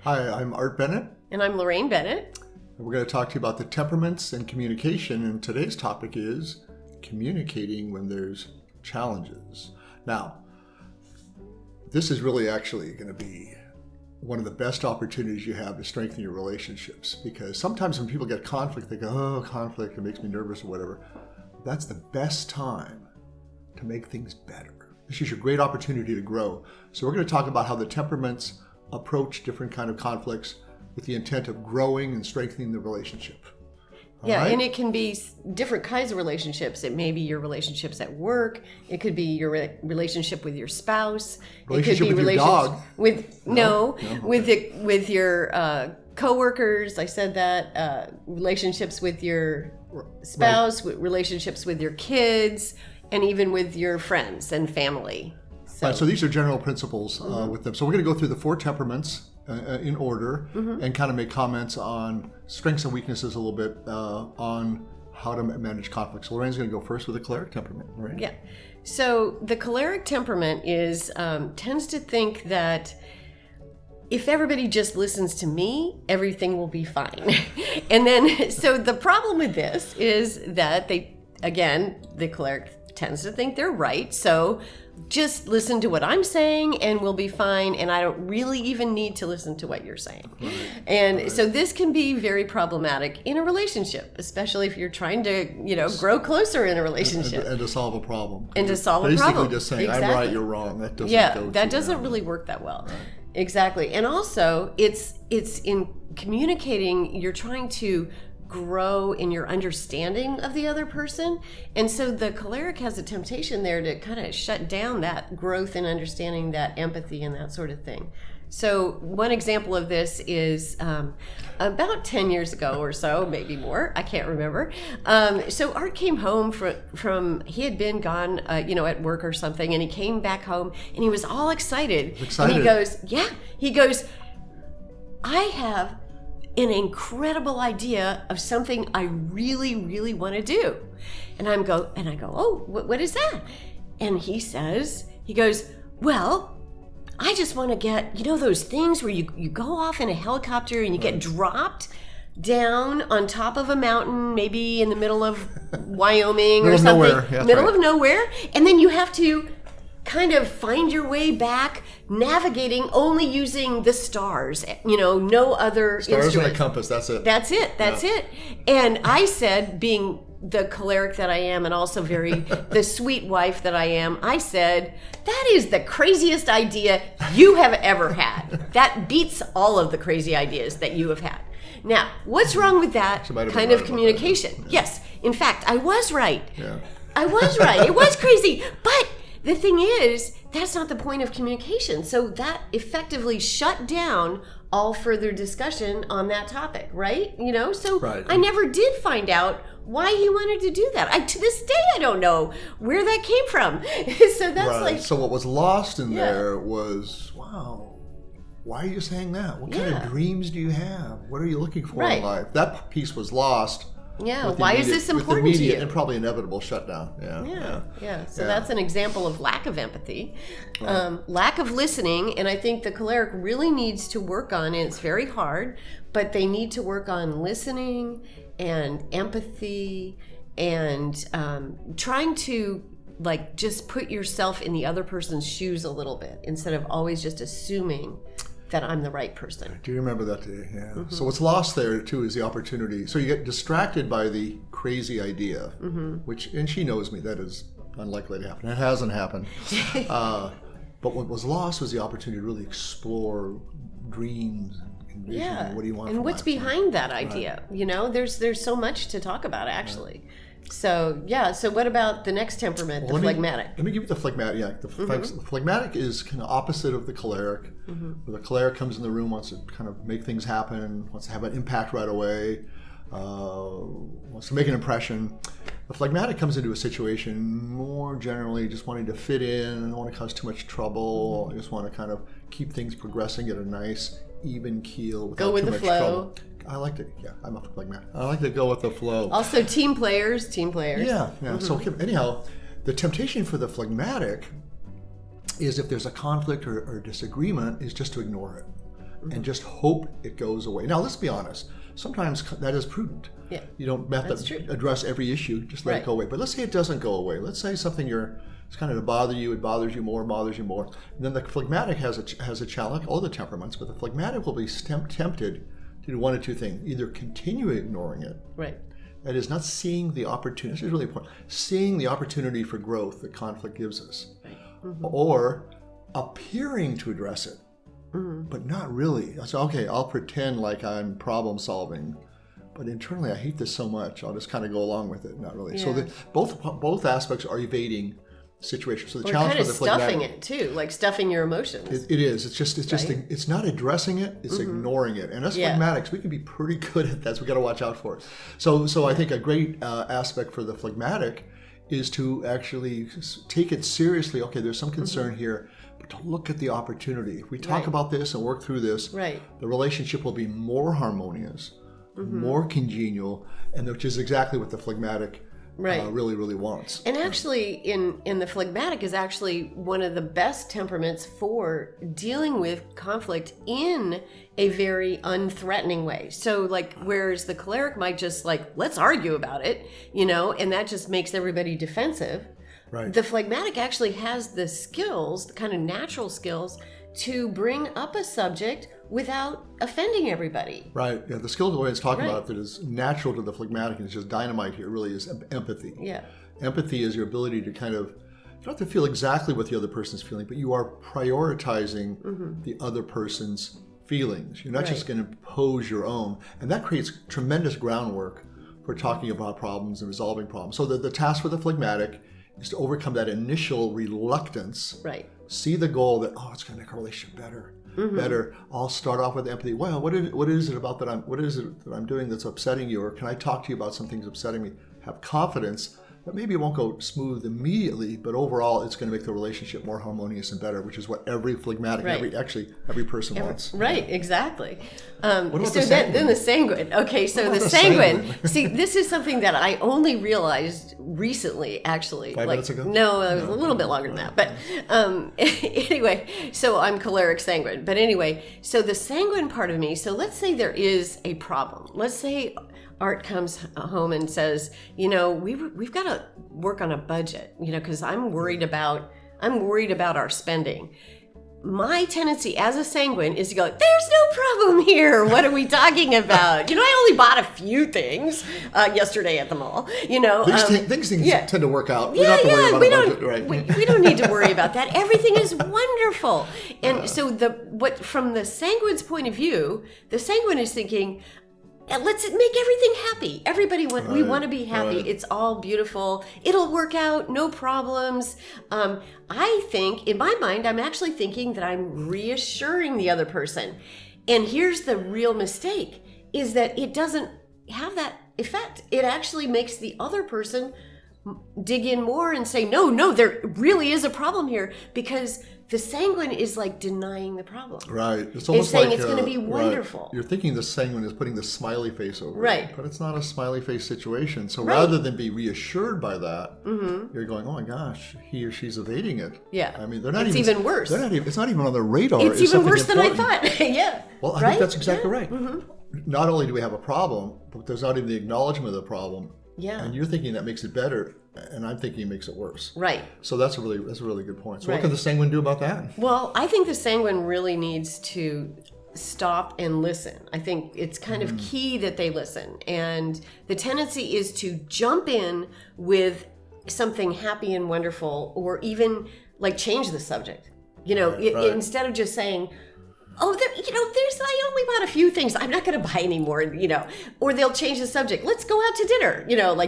Hi, I'm Art Bennett. And I'm Lorraine Bennett. And we're going to talk to you about the temperaments and communication. And today's topic is communicating when there's challenges. Now, this is really actually going to be one of the best opportunities you have to strengthen your relationships. Because sometimes when people get conflict, they go, oh, conflict, it makes me nervous or whatever. That's the best time to make things better. This is your great opportunity to grow. So we're going to talk about how the temperaments approach different kind of conflicts with the intent of growing and strengthening the relationship. All right? And it can be different kinds of relationships. It may be your relationships at work. It could be your relationship with your spouse. Relationship it could be with your dog. With your coworkers. I said that. Relationships with your spouse, relationships with your kids, and even with your friends and family. So these are general principles with them. So we're going to go through the four temperaments in order and kind of make comments on strengths and weaknesses a little bit on how to manage conflicts. So Lorraine's going to go first with the choleric temperament. Right? Yeah. So the choleric temperament tends to think that if everybody just listens to me, everything will be fine. And then, so the problem with this is that the choleric tends to think they're right. So just listen to what I'm saying and we'll be fine. And I don't really even need to listen to what you're saying. Right. So this can be very problematic in a relationship, especially if you're trying to, grow closer in a relationship. And to solve a problem. Basically just saying, exactly. I'm right, you're wrong. That doesn't really work that well. Right. Exactly. And also it's in communicating, you're trying to grow in your understanding of the other person. And so the choleric has a temptation there to kind of shut down that growth and understanding, that empathy and that sort of thing. So one example of this is about 10 years ago or so, maybe more, I can't remember. So Art came home from he had been gone, at work or something, and he came back home and he was all excited. And he goes, I have an incredible idea of something I really, really want to do. And I go, oh, what is that? And he goes, well, I just want to get, those things where you go off in a helicopter and you get dropped down on top of a mountain, maybe in the middle of Wyoming or something. Middle of nowhere. And then you have to kind of find your way back, navigating only using the stars, no other stars instrument. And a compass, that's it. That's it. And I said, being the choleric that I am and also the sweet wife that I am, I said, that is the craziest idea you have ever had. That beats all of the crazy ideas that you have had. Now, what's wrong with that kind of communication? Yes, in fact, I was right. Yeah. I was right. It was crazy, but the thing is, that's not the point of communication. So that effectively shut down all further discussion on that topic, right? So right. I never did find out why he wanted to do that. To this day, I don't know where that came from. So that's right. So what was lost in there was, wow, why are you saying that? What kind of dreams do you have? What are you looking for in life? That piece was lost. Yeah, why is this important with immediate to you? And probably inevitable shutdown. So that's an example of lack of empathy, lack of listening, and I think the choleric really needs to work on, and it's very hard, but they need to work on listening and empathy and trying to just put yourself in the other person's shoes a little bit instead of always just assuming that I'm the right person. Do you remember that day? Yeah. Mm-hmm. So what's lost there too is the opportunity. So you get distracted by the crazy idea, which, and she knows me, that is unlikely to happen. It hasn't happened. But what was lost was the opportunity to really explore dreams and vision. What do you want? And what's behind that idea? Right. There's so much to talk about actually. Right. So what about the next temperament, the phlegmatic? Let me give you the phlegmatic. Yeah, the phlegmatic is kind of opposite of the choleric. Where the choleric comes in the room, wants to kind of make things happen, wants to have an impact right away, wants to make an impression. The phlegmatic comes into a situation more generally just wanting to fit in, I don't want to cause too much trouble, I just want to kind of keep things progressing at a nice, even keel without too much trouble. I like to, I'm a phlegmatic. I like to go with the flow. Also team players. Yeah. So anyhow, the temptation for the phlegmatic is if there's a conflict or disagreement is just to ignore it. and just hope it goes away. Now, let's be honest. Sometimes that is prudent. Yeah. You don't have to address every issue, just let it go away. But let's say it doesn't go away. Let's say something it's kind of to bother you, it bothers you more. And then the phlegmatic has a challenge, all the temperaments, but the phlegmatic will be tempted to do one of two things. Either continue ignoring it. Right. That is, not seeing the opportunity. This is really important. Seeing the opportunity for growth that conflict gives us. Right. Or appearing to address it, but not really. So, okay, I'll pretend like I'm problem solving, but internally I hate this so much, I'll just kind of go along with it. Not really. Yeah. So both aspects are evading situation. So the Or challenge kind of for the phlegmatic, stuffing it too, like stuffing your emotions. it is. It's just it's not addressing it. It's ignoring it. And us phlegmatics, we can be pretty good at that. So we got to watch out for it. So I think a great aspect for the phlegmatic is to actually take it seriously. Okay, there's some concern here, but to look at the opportunity. If we talk about this and work through this, the relationship will be more harmonious, more congenial, and which is exactly what the phlegmatic really, really wants. And actually, in the phlegmatic is actually one of the best temperaments for dealing with conflict in a very unthreatening way. So, like, whereas the choleric might just let's argue about it, and that just makes everybody defensive. Right. The phlegmatic actually has the skills, the kind of natural skills, to bring up a subject without offending everybody. Right. Yeah. The skill the way it's talking about that is natural to the phlegmatic, and it's just dynamite here, really is empathy. Yeah. Empathy is your ability to kind of, you don't have to feel exactly what the other person's feeling, but you are prioritizing the other person's feelings. You're not just going to impose your own. And that creates tremendous groundwork for talking about problems and resolving problems. So the task for the phlegmatic is to overcome that initial reluctance. Right. See the goal that, it's going to make our relationship better. I'll start off with empathy. Well, what is it about that I'm doing that's upsetting you? Or can I talk to you about something that's upsetting me? Have confidence that maybe it won't go smooth immediately, but overall it's going to make the relationship more harmonious and better, which is what every phlegmatic, every person wants. Right, exactly. What about Then the sanguine. Okay, so the sanguine. See, this is something that I only realized recently, actually. 5 minutes ago? No, it was a little bit longer than that. But anyway, so I'm choleric sanguine. But anyway, so the sanguine part of me, so let's say there is a problem. Let's say Art comes home and says, we've got to work on a budget, because I'm worried about our spending. My tendency as a sanguine is to go, there's no problem here. What are we talking about? I only bought a few things yesterday at the mall. Things tend to work out. We don't have to worry about a budget, right? We don't need to worry about that. Everything is wonderful. And so from the sanguine's point of view, the sanguine is thinking, let's make everything happy. Everybody we want to be happy. It's all beautiful. It'll work out. No problems. I think in my mind, I'm actually thinking that I'm reassuring the other person. And here's the real mistake is that it doesn't have that effect. It actually makes the other person dig in more and say, no, there really is a problem here, because the sanguine is like denying the problem. Right. It's saying it's going to be wonderful. Right. You're thinking the sanguine is putting the smiley face over it. But it's not a smiley face situation. So rather than be reassured by that, you're going, oh my gosh, he or she's evading it. Yeah. I mean, they're not it's even worse. It's not even on their radar. It's even worse than I thought. Yeah. Well, I think that's exactly right. Not only do we have a problem, but there's not even the acknowledgement of the problem. Yeah. And you're thinking that makes it better, and I'm thinking it makes it worse. Right. So that's a really good point. So what can the sanguine do about that? Well, I think the sanguine really needs to stop and listen. I think it's kind of key that they listen. And the tendency is to jump in with something happy and wonderful, or even change the subject. Instead of just saying, I only bought a few things. I'm not going to buy any more, or they'll change the subject. Let's go out to dinner,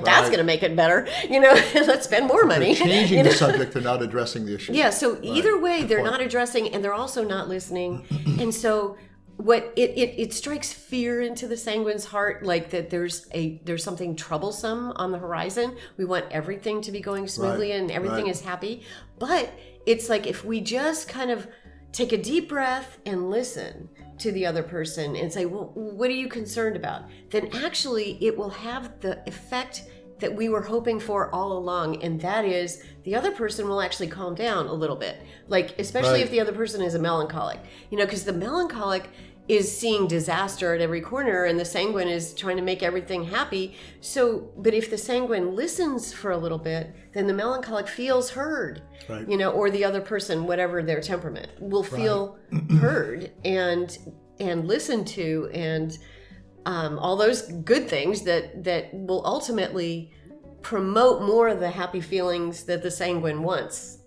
that's going to make it better, let's spend more money. They're changing the subject, they're not addressing the issue. Yeah, so either way, they're not addressing, and they're also not listening. And so what it strikes fear into the sanguine's heart, like that there's something troublesome on the horizon. We want everything to be going smoothly and everything is happy. But it's like if we just kind of take a deep breath and listen to the other person and say, well, what are you concerned about? Then actually it will have the effect that we were hoping for all along. And that is the other person will actually calm down a little bit. Especially if the other person is a melancholic, because the melancholic is seeing disaster at every corner, and the sanguine is trying to make everything happy. So, but if the sanguine listens for a little bit, then the melancholic feels heard, Right. or the other person, whatever their temperament, will feel heard and listened to, and all those good things that will ultimately promote more of the happy feelings that the sanguine wants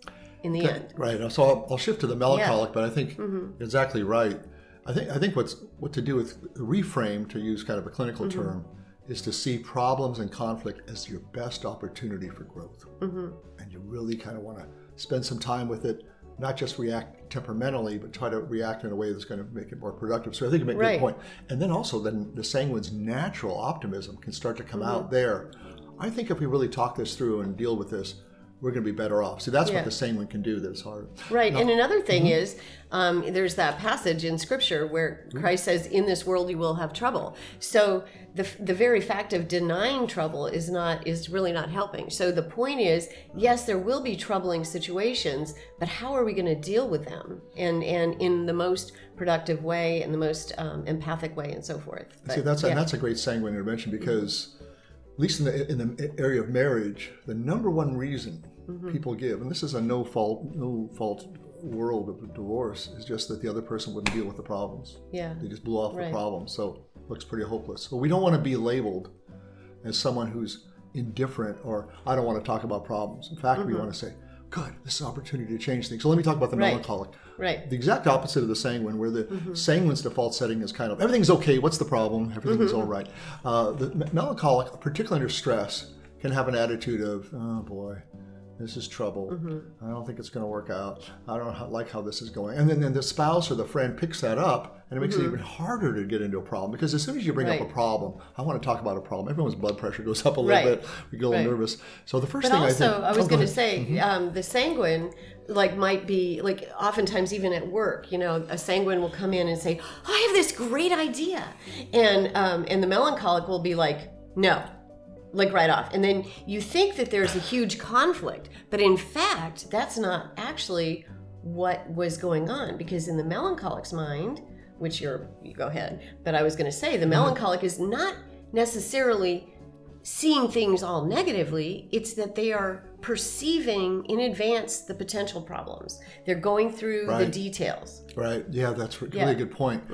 in the end. Right. So I'll shift to the melancholic, but I think exactly right. I think what to do with reframe, to use kind of a clinical term, is to see problems and conflict as your best opportunity for growth. And you really kind of want to spend some time with it, not just react temperamentally, but try to react in a way that's going to make it more productive. So I think you make a good point. And then also then the sanguine's natural optimism can start to come out there. I think if we really talk this through and deal with this, we're going to be better off. So that's what the sanguine can do that's hard. Right. Now, and another thing is, there's that passage in Scripture where Christ says, in this world you will have trouble. So the very fact of denying trouble is really not helping. So the point is, yes, there will be troubling situations, but how are we going to deal with them? And in the most productive way, and the most empathic way, and so forth. But, see, that's a great sanguine intervention, because at least in the area of marriage, the number one reason people give, and this is a no fault world of divorce, is just that the other person wouldn't deal with the problems. Yeah. They just blew off the problems, so it looks pretty hopeless. So we don't want to be labeled as someone who's indifferent, or I don't want to talk about problems. In fact, we want to say, good, this is an opportunity to change things. So let me talk about the melancholic. Right. The exact opposite of the sanguine, where the sanguine's default setting is kind of, everything's okay, what's the problem? Everything is all right. The melancholic, particularly under stress, can have an attitude of, oh boy, this is trouble. I don't think it's going to work out. I don't like how this is going. And then the spouse or the friend picks that up, and it makes it even harder to get into a problem, because as soon as you bring up a problem, I want to talk about a problem, everyone's blood pressure goes up a little bit. We get a little nervous. So the first thing I was going to say, the sanguine might be oftentimes even at work, a sanguine will come in and say, oh, I have this great idea. And the melancholic will be like, no. Right off. And then you think that there's a huge conflict, but in fact, that's not actually what was going on, because in the melancholic's mind, which you go ahead, but I was going to say the melancholic is not necessarily seeing things all negatively. It's that they are perceiving in advance the potential problems. They're going through the details. Right. Yeah, that's a really good point.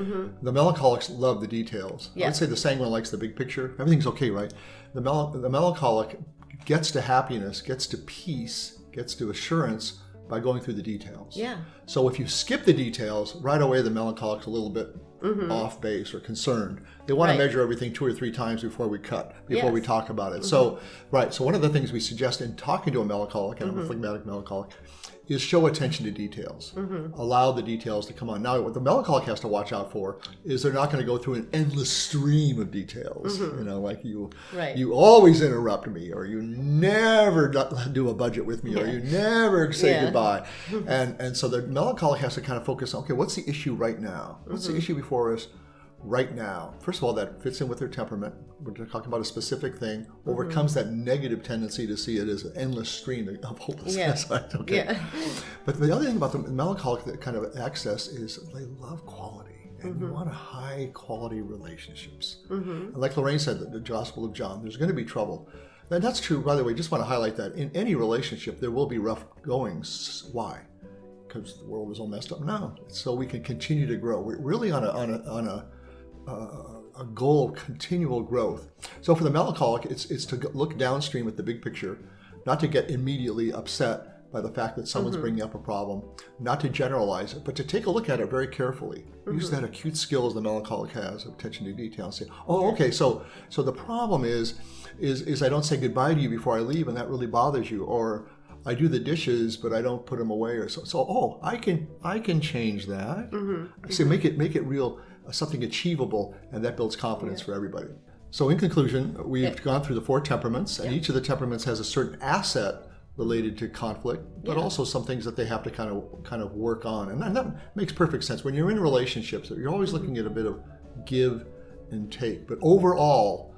The melancholics love the details. I would say the sanguine likes the big picture. Everything's okay, right? The melancholic gets to happiness, gets to peace, gets to assurance by going through the details. Yeah. So if you skip the details, right away the melancholic's a little bit off base or concerned. They want to measure everything 2 or 3 times before we we talk about it. So one of the things we suggest in talking to a melancholic, and I'm a phlegmatic melancholic, is show attention to details. Allow the details to come on. Now, what the melancholic has to watch out for is they're not going to go through an endless stream of details. You always interrupt me, or you never do a budget with me, or you never say goodbye. And so the melancholic has to kind of focus on, okay, what's the issue right now? What's the issue before us right now? First of all, that fits in with their temperament. We're talking about a specific thing, overcomes that negative tendency to see it as an endless stream of hopelessness. But the other thing about the melancholic that kind of access is they love quality, and you want high quality relationships. And like Lorraine said, the Gospel of John, there's going to be trouble. And that's true, by the way. Just want to highlight that in any relationship there will be rough goings. Why? Because the world is all messed up? No, so we can continue to grow. We're really on a goal of continual growth. So for the melancholic, it's to look downstream at the big picture, not to get immediately upset by the fact that someone's bringing up a problem, not to generalize it, but to take a look at it very carefully. Use that acute skill as the melancholic has, of attention to detail, and say, oh, okay, so the problem is I don't say goodbye to you before I leave, and that really bothers you, or I do the dishes, but I don't put them away, or so I can change that. So make it real, something achievable, and that builds confidence for everybody. So in conclusion, we've gone through the 4 temperaments, and each of the temperaments has a certain asset related to conflict, but also some things that they have to kind of work on. And that makes perfect sense. When you're in relationships, you're always looking at a bit of give and take. But overall,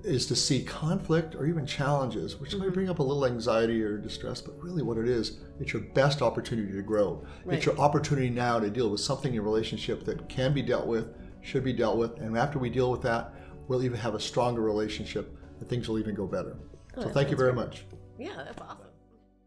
is to see conflict or even challenges, which might bring up a little anxiety or distress, but really what it is, it's your best opportunity to grow. Right. It's your opportunity now to deal with something in your relationship that can be dealt with, should be dealt with, and after we deal with that, we'll even have a stronger relationship and things will even go better. So thank you very much. Yeah, that's awesome.